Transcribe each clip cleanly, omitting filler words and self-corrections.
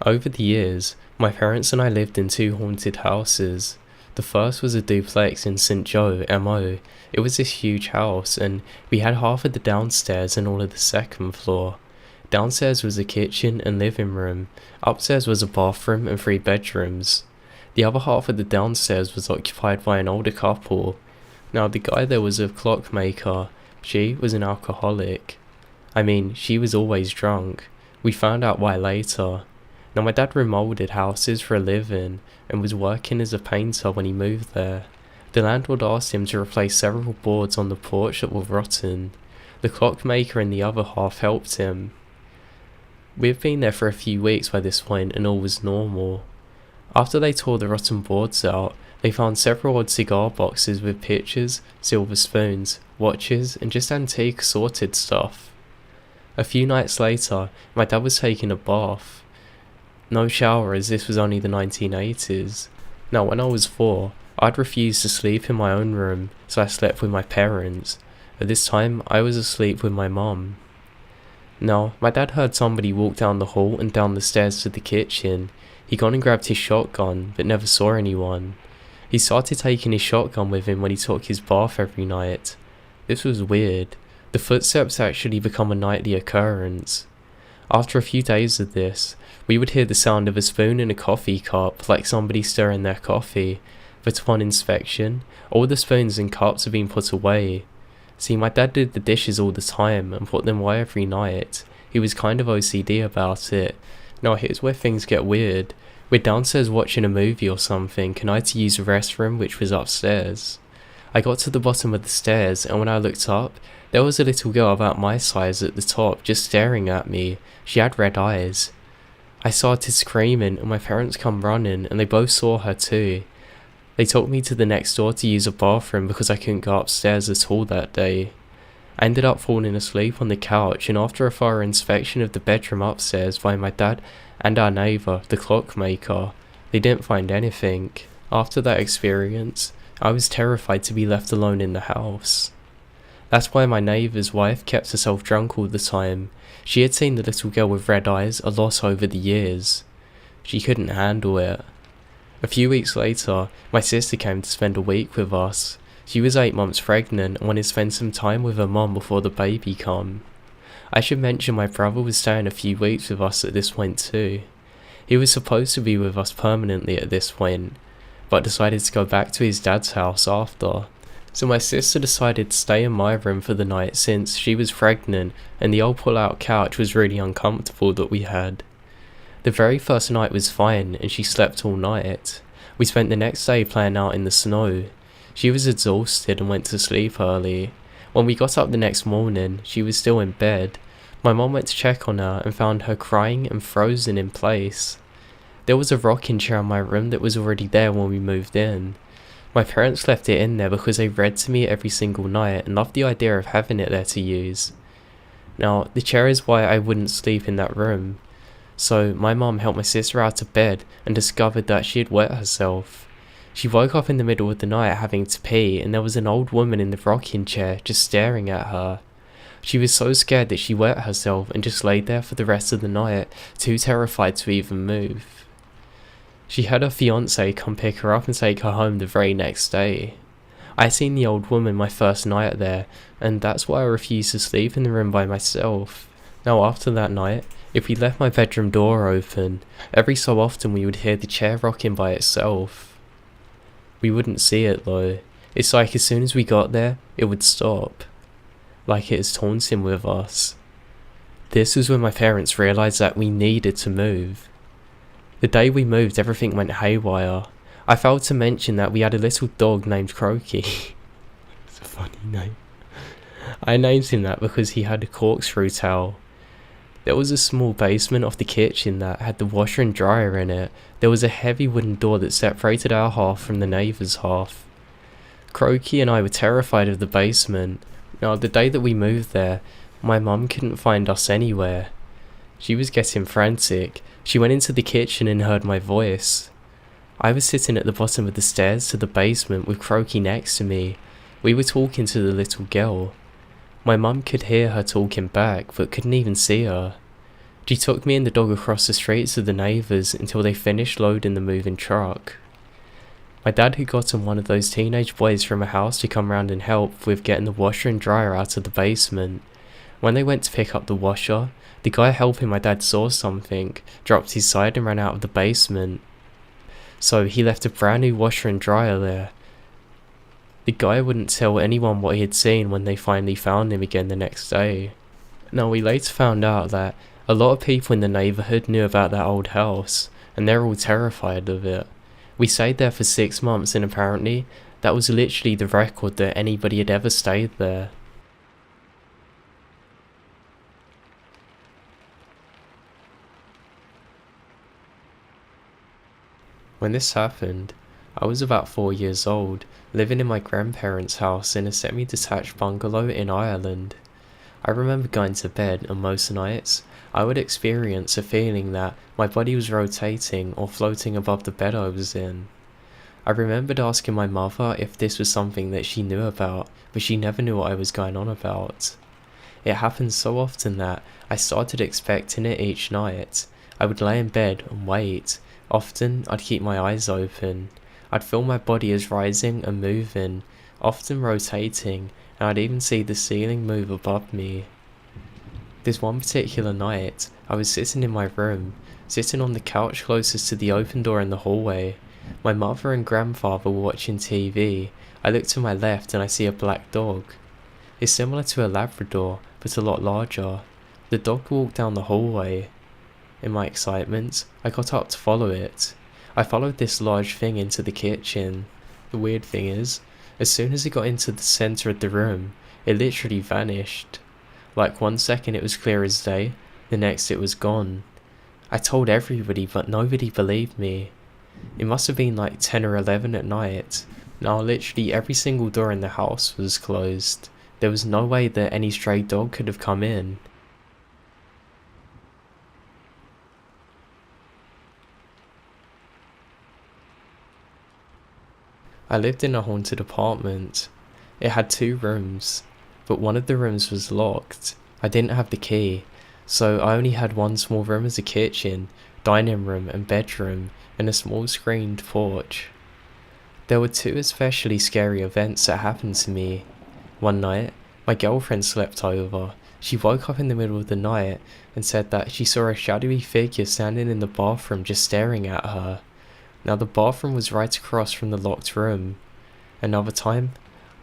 Over the years, my parents and I lived in two haunted houses. The first was a duplex in St. Joe, MO. It was this huge house, and we had half of the downstairs and all of the second floor. Downstairs was a kitchen and living room. Upstairs was a bathroom and 3 bedrooms. The other half of the downstairs was occupied by an older couple. Now, the guy there was a clockmaker. She was an alcoholic. She was always drunk. We found out why later. Now, my dad remolded houses for a living and was working as a painter when he moved there. The landlord asked him to replace several boards on the porch that were rotten. The clockmaker in the other half helped him. We had been there for a few weeks by this point and all was normal. After they tore the rotten boards out, they found several odd cigar boxes with pictures, silver spoons, watches, and just antique assorted stuff. A few nights later, my dad was taking a bath. No shower, as this was only the 1980s. Now, when I was 4, I'd refused to sleep in my own room, so I slept with my parents. At this time, I was asleep with my mum. Now, my dad heard somebody walk down the hall and down the stairs to the kitchen. He gone and grabbed his shotgun, but never saw anyone. He started taking his shotgun with him when he took his bath every night. This was weird. The footsteps actually become a nightly occurrence. After a few days of this, we would hear the sound of a spoon in a coffee cup, like somebody stirring their coffee, but upon inspection, all the spoons and cups had been put away. See, my dad did the dishes all the time and put them away every night. He was kind of OCD about it. Now, here's where things get weird. We're downstairs watching a movie or something, and I had to use the restroom, which was upstairs. I got to the bottom of the stairs, and when I looked up, there was a little girl about my size at the top, just staring at me. She had red eyes. I started screaming, and my parents come running, and they both saw her too. They took me to the next door to use a bathroom because I couldn't go upstairs at all that day. I ended up falling asleep on the couch, and after a thorough inspection of the bedroom upstairs by my dad and our neighbour, the clockmaker, they didn't find anything. After that experience, I was terrified to be left alone in the house. That's why my neighbour's wife kept herself drunk all the time. She had seen the little girl with red eyes a lot over the years. She couldn't handle it. A few weeks later, my sister came to spend a week with us. She was 8 months pregnant and wanted to spend some time with her mum before the baby come. I should mention my brother was staying a few weeks with us at this point too. He was supposed to be with us permanently at this point, but decided to go back to his dad's house after. So my sister decided to stay in my room for the night since she was pregnant and the old pull-out couch was really uncomfortable that we had. The very first night was fine and she slept all night. We spent the next day playing out in the snow. She was exhausted and went to sleep early. When we got up the next morning, she was still in bed. My mum went to check on her and found her crying and frozen in place. There was a rocking chair in my room that was already there when we moved in. My parents left it in there because they read to me every single night and loved the idea of having it there to use. Now, the chair is why I wouldn't sleep in that room. So my mum helped my sister out of bed and discovered that she had wet herself. She woke up in the middle of the night having to pee and there was an old woman in the rocking chair just staring at her. She was so scared that she wet herself and just laid there for the rest of the night, too terrified to even move. She had her fiancé come pick her up and take her home the very next day. I seen the old woman my first night there, and that's why I refused to sleep in the room by myself. Now after that night, if we left my bedroom door open, every so often we would hear the chair rocking by itself. We wouldn't see it though. It's like as soon as we got there, it would stop. Like it is taunting with us. This was when my parents realised that we needed to move. The day we moved, everything went haywire. I failed to mention that we had a little dog named Croaky. It's a funny name. I named him that because he had a corkscrew tail. There was a small basement off the kitchen that had the washer and dryer in it. There was a heavy wooden door that separated our half from the neighbour's half. Croaky and I were terrified of the basement. Now, the day that we moved there, my mum couldn't find us anywhere. She was getting frantic. She went into the kitchen and heard my voice. I was sitting at the bottom of the stairs to the basement with Croaky next to me. We were talking to the little girl. My mum could hear her talking back, but couldn't even see her. She took me and the dog across the street to the neighbours until they finished loading the moving truck. My dad had gotten one of those teenage boys from a house to come round and help with getting the washer and dryer out of the basement. When they went to pick up the washer, the guy helping my dad saw something, dropped his side and ran out of the basement. So he left a brand new washer and dryer there. The guy wouldn't tell anyone what he had seen when they finally found him again the next day. Now we later found out that a lot of people in the neighbourhood knew about that old house, and they're all terrified of it. We stayed there for 6 months and apparently that was literally the record that anybody had ever stayed there. When this happened, I was about 4 years old, living in my grandparents' house in a semi-detached bungalow in Ireland. I remember going to bed and most nights, I would experience a feeling that my body was rotating or floating above the bed I was in. I remembered asking my mother if this was something that she knew about, but she never knew what I was going on about. It happened so often that I started expecting it each night. I would lay in bed and wait. Often, I'd keep my eyes open. I'd feel my body as rising and moving, often rotating, and I'd even see the ceiling move above me. This one particular night, I was sitting in my room, sitting on the couch closest to the open door in the hallway. My mother and grandfather were watching TV. I look to my left and I see a black dog. It's similar to a Labrador, but a lot larger. The dog walked down the hallway. In my excitement, I got up to follow it. I followed this large thing into the kitchen. The weird thing is, as soon as it got into the centre of the room, it literally vanished. Like 1 second it was clear as day, the next it was gone. I told everybody but nobody believed me. It must have been like 10 or 11 at night. Now literally every single door in the house was closed. There was no way that any stray dog could have come in. I lived in a haunted apartment. It had 2 rooms, but one of the rooms was locked. I didn't have the key, so I only had one small room as a kitchen, dining room and bedroom, and a small screened porch. There were 2 especially scary events that happened to me. One night, my girlfriend slept over. She woke up in the middle of the night and said that she saw a shadowy figure standing in the bathroom just staring at her. Now the bathroom was right across from the locked room. Another time,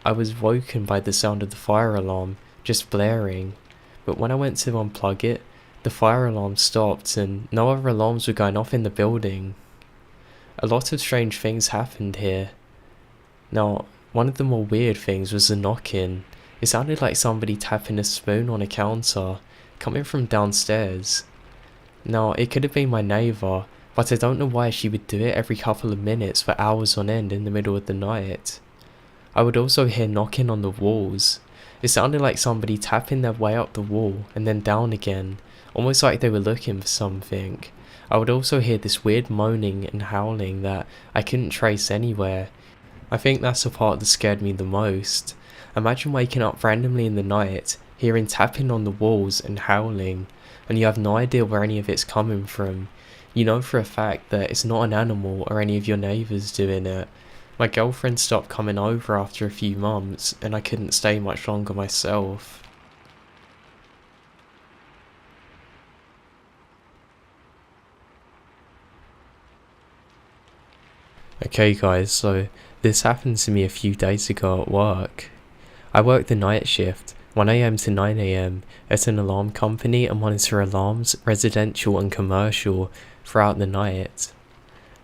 I was woken by the sound of the fire alarm just blaring, but when I went to unplug it, the fire alarm stopped and no other alarms were going off in the building. A lot of strange things happened here. Now, one of the more weird things was the knocking. It sounded like somebody tapping a spoon on a counter, coming from downstairs. Now, it could have been my neighbour, but I don't know why she would do it every couple of minutes for hours on end in the middle of the night. I would also hear knocking on the walls. It sounded like somebody tapping their way up the wall and then down again, almost like they were looking for something. I would also hear this weird moaning and howling that I couldn't trace anywhere. I think that's the part that scared me the most. Imagine waking up randomly in the night, hearing tapping on the walls and howling, and you have no idea where any of it's coming from. You know for a fact that it's not an animal or any of your neighbours doing it. My girlfriend stopped coming over after a few months and I couldn't stay much longer myself. Okay guys, so this happened to me a few days ago at work. I work the night shift, 1 AM to 9 AM, at an alarm company and monitor alarms, residential and commercial, throughout the night.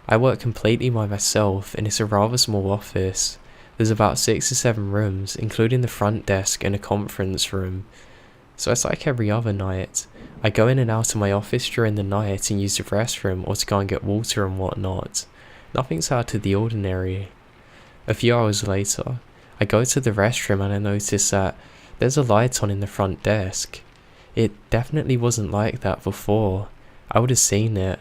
I work completely by myself and it's a rather small office. There's about 6 or 7 rooms, including the front desk and a conference room. So it's like every other night. I go in and out of my office during the night and use the restroom or to go and get water and whatnot. Nothing's out of the ordinary. A few hours later, I go to the restroom and I notice that there's a light on in the front desk. It definitely wasn't like that before. I would have seen it.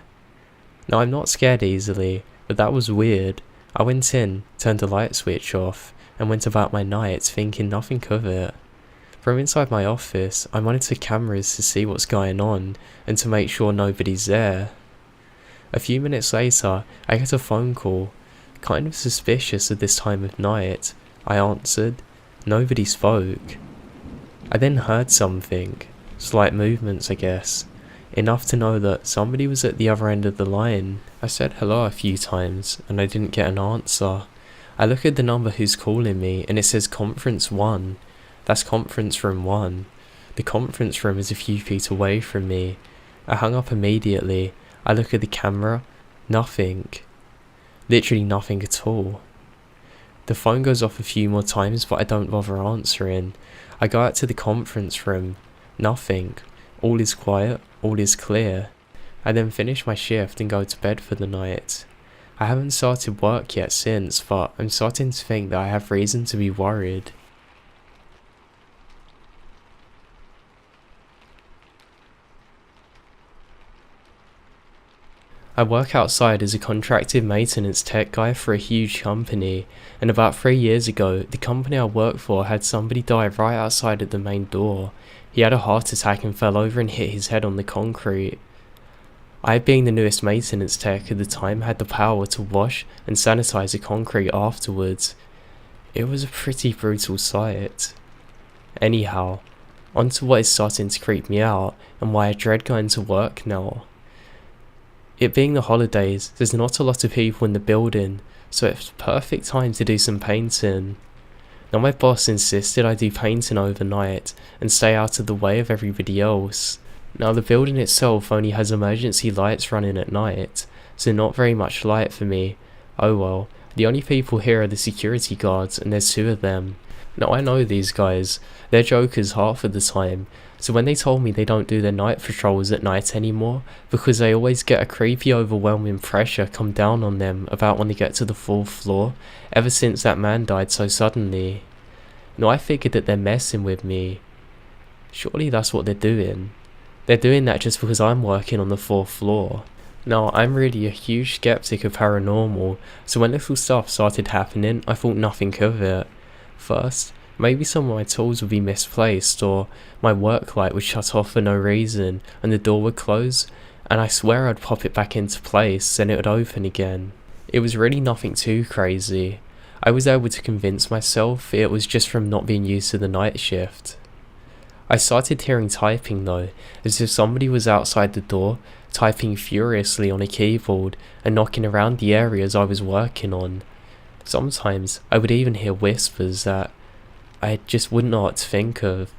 Now I'm not scared easily, but that was weird. I went in, turned the light switch off, and went about my night thinking nothing of it. From inside my office, I monitor cameras to see what's going on and to make sure nobody's there. A few minutes later, I get a phone call, kind of suspicious at this time of night. I answered. Nobody spoke. I then heard something, slight movements I guess, enough to know that somebody was at the other end of the line. I said hello a few times and I didn't get an answer. I look at the number who's calling me and it says conference 1. That's conference room 1. The conference room is a few feet away from me. I hung up immediately. I look at the camera. Nothing. Literally nothing at all. The phone goes off a few more times but I don't bother answering. I go out to the conference room. Nothing. All is quiet. All is clear. I then finish my shift and go to bed for the night. I haven't started work yet since, but I'm starting to think that I have reason to be worried. I work outside as a contracted maintenance tech guy for a huge company, and about 3 years ago, the company I work for had somebody die right outside at the main door. He had a heart attack and fell over and hit his head on the concrete. I, being the newest maintenance tech at the time, had the power to wash and sanitize the concrete afterwards. It was a pretty brutal sight. Anyhow, on to what is starting to creep me out and why I dread going to work now. It being the holidays, there's not a lot of people in the building, so it's perfect time to do some painting. Now my boss insisted I do painting overnight and stay out of the way of everybody else. Now the building itself only has emergency lights running at night, so not very much light for me. Oh well, the only people here are the security guards and there's 2 of them. Now I know these guys, they're jokers half of the time, so when they told me they don't do their night patrols at night anymore because they always get a creepy overwhelming pressure come down on them about when they get to the 4th floor, ever since that man died so suddenly. Now I figured that they're messing with me. Surely that's what they're doing. They're doing that just because I'm working on the 4th floor. Now I'm really a huge skeptic of paranormal, so when little stuff started happening I thought nothing of it. First, maybe some of my tools would be misplaced, or my work light would shut off for no reason and the door would close, and I swear I'd pop it back into place and it would open again. It was really nothing too crazy. I was able to convince myself it was just from not being used to the night shift. I started hearing typing though, as if somebody was outside the door, typing furiously on a keyboard and knocking around the areas I was working on. Sometimes I would even hear whispers that I just wouldn't know what to think of.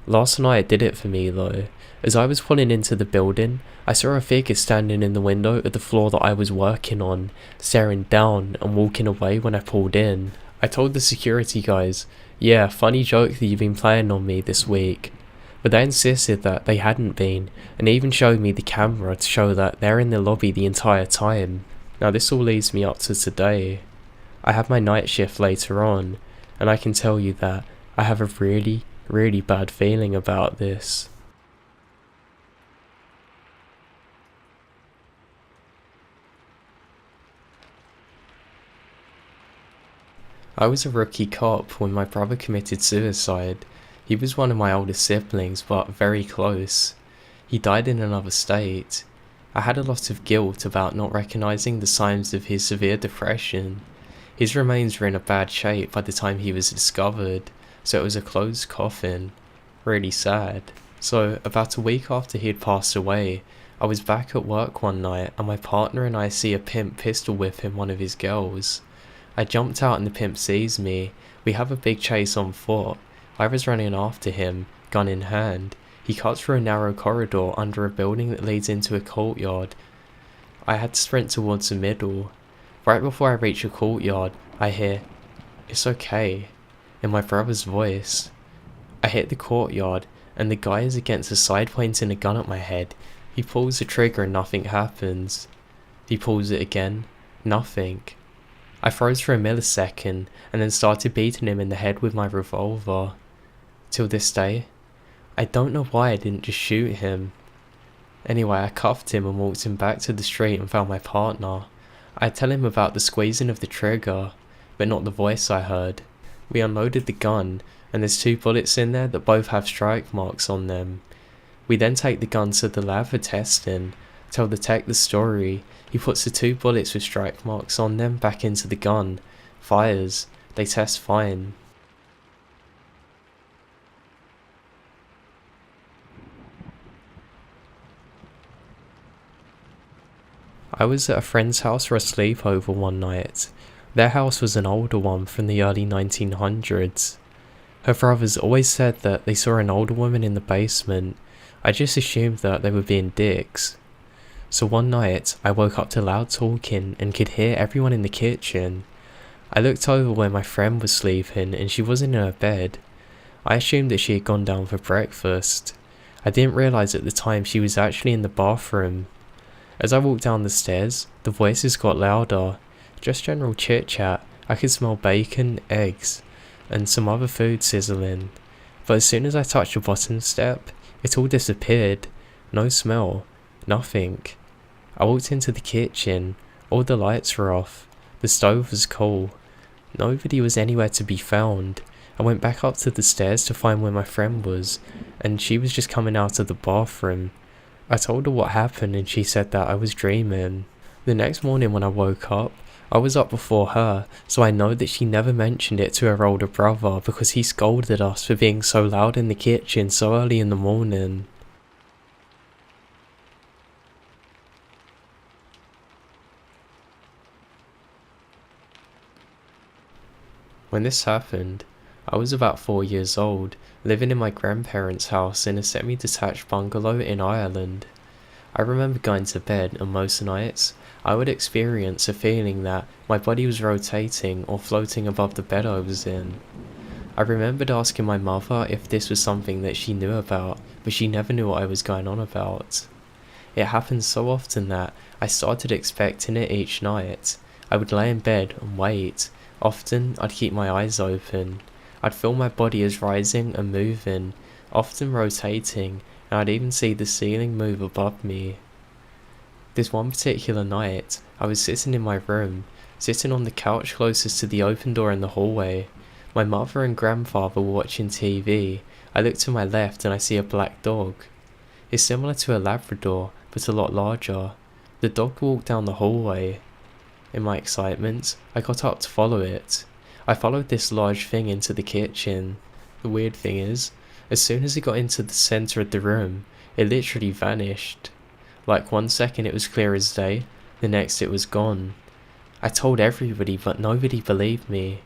Last night did it for me though. As I was pulling into the building, I saw a figure standing in the window at the floor that I was working on, staring down and walking away when I pulled in. I told the security guys, yeah, funny joke that you've been playing on me this week. But they insisted that they hadn't been, and even showed me the camera to show that they're in the lobby the entire time. Now this all leads me up to today. I have my night shift later on, and I can tell you that I have a really, really bad feeling about this. I was a rookie cop when my brother committed suicide. He was one of my older siblings, but very close. He died in another state. I had a lot of guilt about not recognizing the signs of his severe depression. His remains were in a bad shape by the time he was discovered, so it was a closed coffin. Really sad. So, about a week after he had passed away, I was back at work one night and my partner and I see a pimp pistol whip him one of his girls. I jumped out and the pimp sees me. We have a big chase on foot. I was running after him, gun in hand. He cuts through a narrow corridor under a building that leads into a courtyard. I had to sprint towards the middle. Right before I reach a courtyard, I hear, "It's okay," in my brother's voice. I hit the courtyard, and the guy is against the side pointing a gun at my head. He pulls the trigger and nothing happens. He pulls it again, nothing. I froze for a millisecond, and then started beating him in the head with my revolver. Till this day, I don't know why I didn't just shoot him. Anyway, I cuffed him and walked him back to the street and found my partner. I tell him about the squeezing of the trigger, but not the voice I heard. We unloaded the gun, and there's 2 bullets in there that both have strike marks on them. We then take the gun to the lab for testing, tell the tech the story. He puts the 2 bullets with strike marks on them back into the gun, fires, they test fine. I was at a friend's house for a sleepover one night. Their house was an older one from the early 1900s. Her brothers always said that they saw an older woman in the basement. I just assumed that they were being dicks. So one night, I woke up to loud talking and could hear everyone in the kitchen. I looked over where my friend was sleeping and she wasn't in her bed. I assumed that she had gone down for breakfast. I didn't realise at the time she was actually in the bathroom. As I walked down the stairs, the voices got louder. Just general chit chat. I could smell bacon, eggs, and some other food sizzling. But as soon as I touched the bottom step, it all disappeared. No smell. Nothing. I walked into the kitchen. All the lights were off. The stove was cool. Nobody was anywhere to be found. I went back up to the stairs to find where my friend was, and she was just coming out of the bathroom. I told her what happened and she said that I was dreaming. The next morning when I woke up, I was up before her, so I know that she never mentioned it to her older brother because he scolded us for being so loud in the kitchen so early in the morning. When this happened, I was about 4 years old, living in my grandparents' house in a semi-detached bungalow in Ireland. I remember going to bed and most nights, I would experience a feeling that my body was rotating or floating above the bed I was in. I remembered asking my mother if this was something that she knew about, but she never knew what I was going on about. It happened so often that I started expecting it each night. I would lay in bed and wait. Often, I'd keep my eyes open. I'd feel my body as rising and moving, often rotating, and I'd even see the ceiling move above me. This one particular night, I was sitting in my room, sitting on the couch closest to the open door in the hallway. My mother and grandfather were watching TV. I look to my left and I see a black dog. It's similar to a Labrador, but a lot larger. The dog walked down the hallway. In my excitement, I got up to follow it. I followed this large thing into the kitchen. The weird thing is, as soon as it got into the centre of the room, it literally vanished. Like 1 second it was clear as day, the next it was gone. I told everybody but nobody believed me.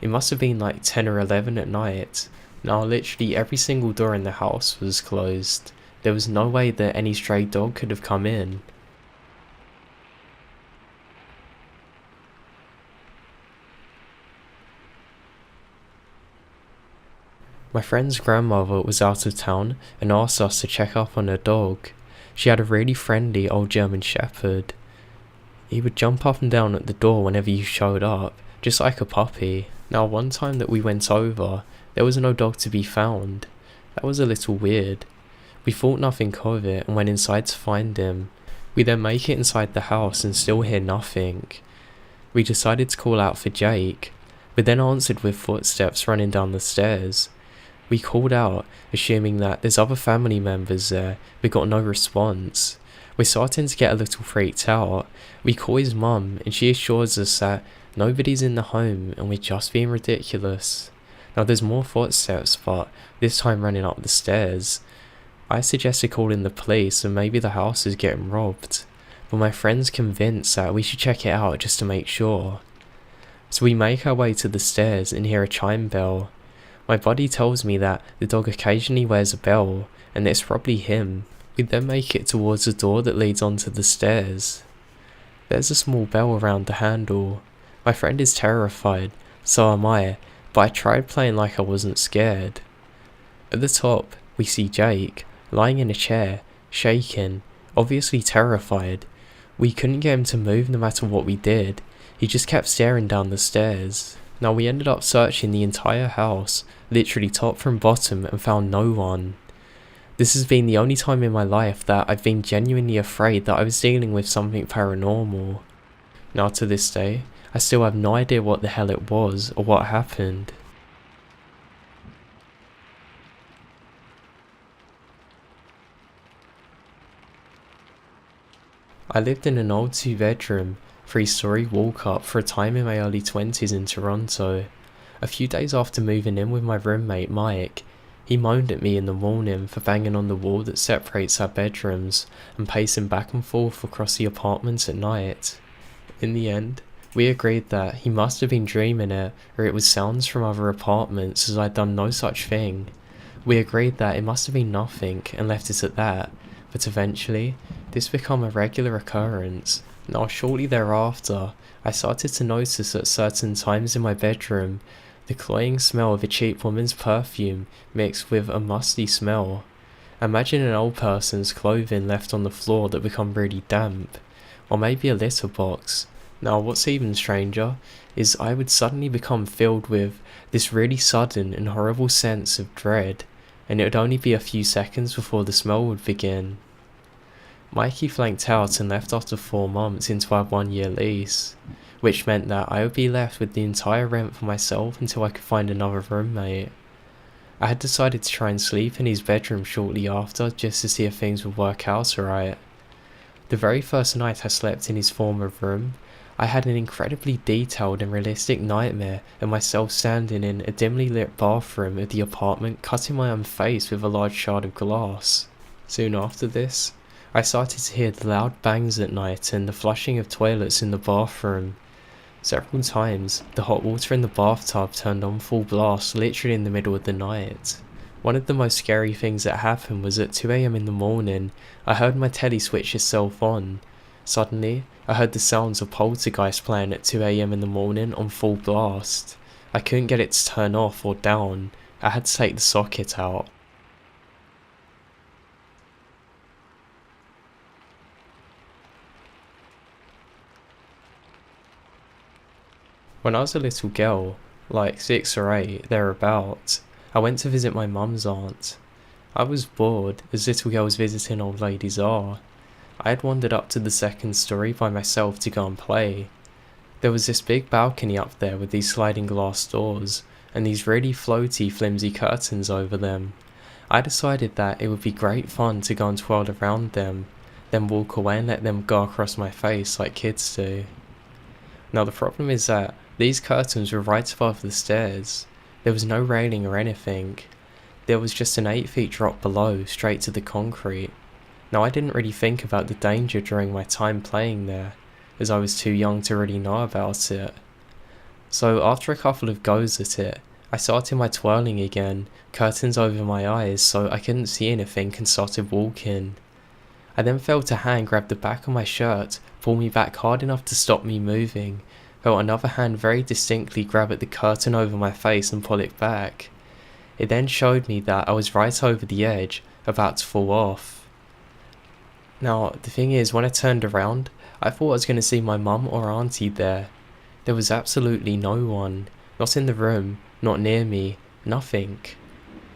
It must have been like 10 or 11 at night. Now literally every single door in the house was closed. There was no way that any stray dog could have come in. My friend's grandmother was out of town and asked us to check up on her dog. She had a really friendly old German shepherd. He would jump up and down at the door whenever you showed up, just like a puppy. Now one time that we went over, there was no dog to be found. That was a little weird. We thought nothing of it and went inside to find him. We then make it inside the house and still hear nothing. We decided to call out for Jake, but then answered with footsteps running down the stairs. We called out, assuming that there's other family members there, but got no response. We're starting to get a little freaked out. We call his mum, and she assures us that nobody's in the home, and we're just being ridiculous. Now there's more footsteps, but this time running up the stairs. I suggested calling the police, and maybe the house is getting robbed. But my friend's convinced that we should check it out just to make sure. So we make our way to the stairs and hear a chime bell. My body tells me that the dog occasionally wears a bell, and it's probably him. We then make it towards the door that leads onto the stairs. There's a small bell around the handle. My friend is terrified, so am I, but I tried playing like I wasn't scared. At the top, we see Jake, lying in a chair, shaking, obviously terrified. We couldn't get him to move no matter what we did. He just kept staring down the stairs. Now we ended up searching the entire house, literally top from bottom, and found no one. This has been the only time in my life that I've been genuinely afraid that I was dealing with something paranormal. Now to this day, I still have no idea what the hell it was or what happened. I lived in an old 2-bedroom, 3-story walk-up for a time in my early 20s in Toronto. A few days after moving in with my roommate Mike, he moaned at me in the morning for banging on the wall that separates our bedrooms and pacing back and forth across the apartment at night. In the end, we agreed that he must have been dreaming it, or it was sounds from other apartments, as I'd done no such thing. We agreed that it must have been nothing and left it at that, but eventually, this became a regular occurrence. Now shortly thereafter, I started to notice at certain times in my bedroom the cloying smell of a cheap woman's perfume mixed with a musty smell. Imagine an old person's clothing left on the floor that become really damp, or maybe a litter box. Now what's even stranger is I would suddenly become filled with this really sudden and horrible sense of dread, and it would only be a few seconds before the smell would begin. Mikey flanked out and left after 4 months into our 1-year lease, which meant that I would be left with the entire rent for myself until I could find another roommate. I had decided to try and sleep in his bedroom shortly after just to see if things would work out alright. The very first night I slept in his former room, I had an incredibly detailed and realistic nightmare of myself standing in a dimly lit bathroom of the apartment cutting my own face with a large shard of glass. Soon after this, I started to hear the loud bangs at night and the flushing of toilets in the bathroom. Several times, the hot water in the bathtub turned on full blast literally in the middle of the night. One of the most scary things that happened was at 2 AM in the morning, I heard my telly switch itself on. Suddenly, I heard the sounds of Poltergeist playing at 2 AM in the morning on full blast. I couldn't get it to turn off or down. I had to take the socket out. When I was a little girl, like 6 or 8, thereabouts, I went to visit my mum's aunt. I was bored, as little girls visiting old ladies are. I had wandered up to the 2nd story by myself to go and play. There was this big balcony up there with these sliding glass doors, and these really floaty, flimsy curtains over them. I decided that it would be great fun to go and twirl around them, then walk away and let them go across my face like kids do. Now the problem is that these curtains were right above the stairs. There was no railing or anything. There was just an 8 feet drop below, straight to the concrete. Now I didn't really think about the danger during my time playing there, as I was too young to really know about it. So after a couple of goes at it, I started my twirling again, curtains over my eyes so I couldn't see anything, and started walking. I then felt a hand grab the back of my shirt, pull me back hard enough to stop me moving, felt another hand very distinctly grab at the curtain over my face and pull it back. It then showed me that I was right over the edge, about to fall off. Now, the thing is, when I turned around, I thought I was going to see my mum or auntie there. There was absolutely no one, not in the room, not near me, nothing.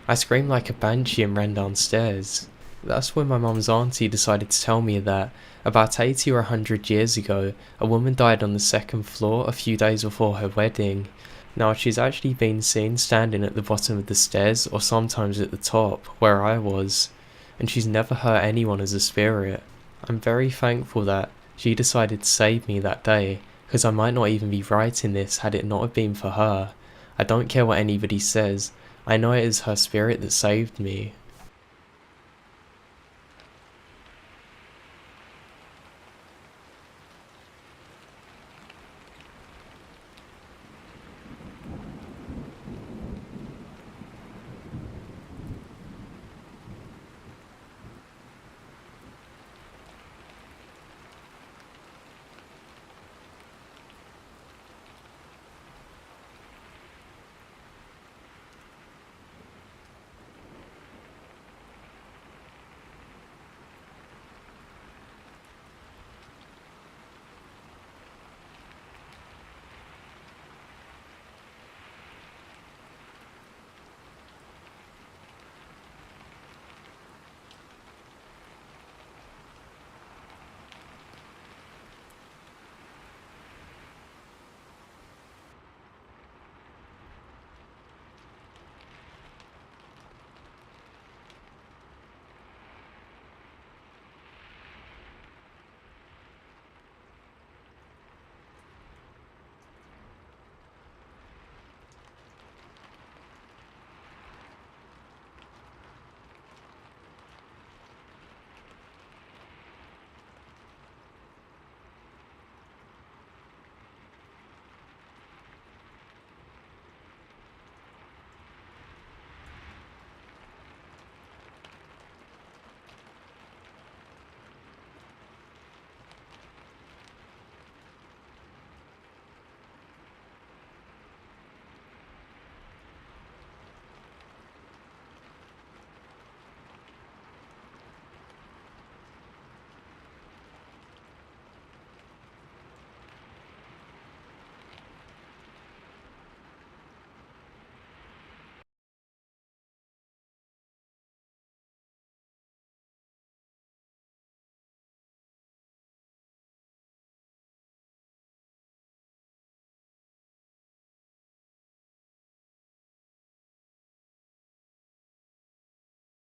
I screamed like a banshee and ran downstairs. That's when my mum's auntie decided to tell me that about 80 or 100 years ago, a woman died on the 2nd floor a few days before her wedding. Now she's actually been seen standing at the bottom of the stairs or sometimes at the top, where I was, and she's never hurt anyone as a spirit. I'm very thankful that she decided to save me that day, because I might not even be writing this had it not have been for her. I don't care what anybody says, I know it is her spirit that saved me.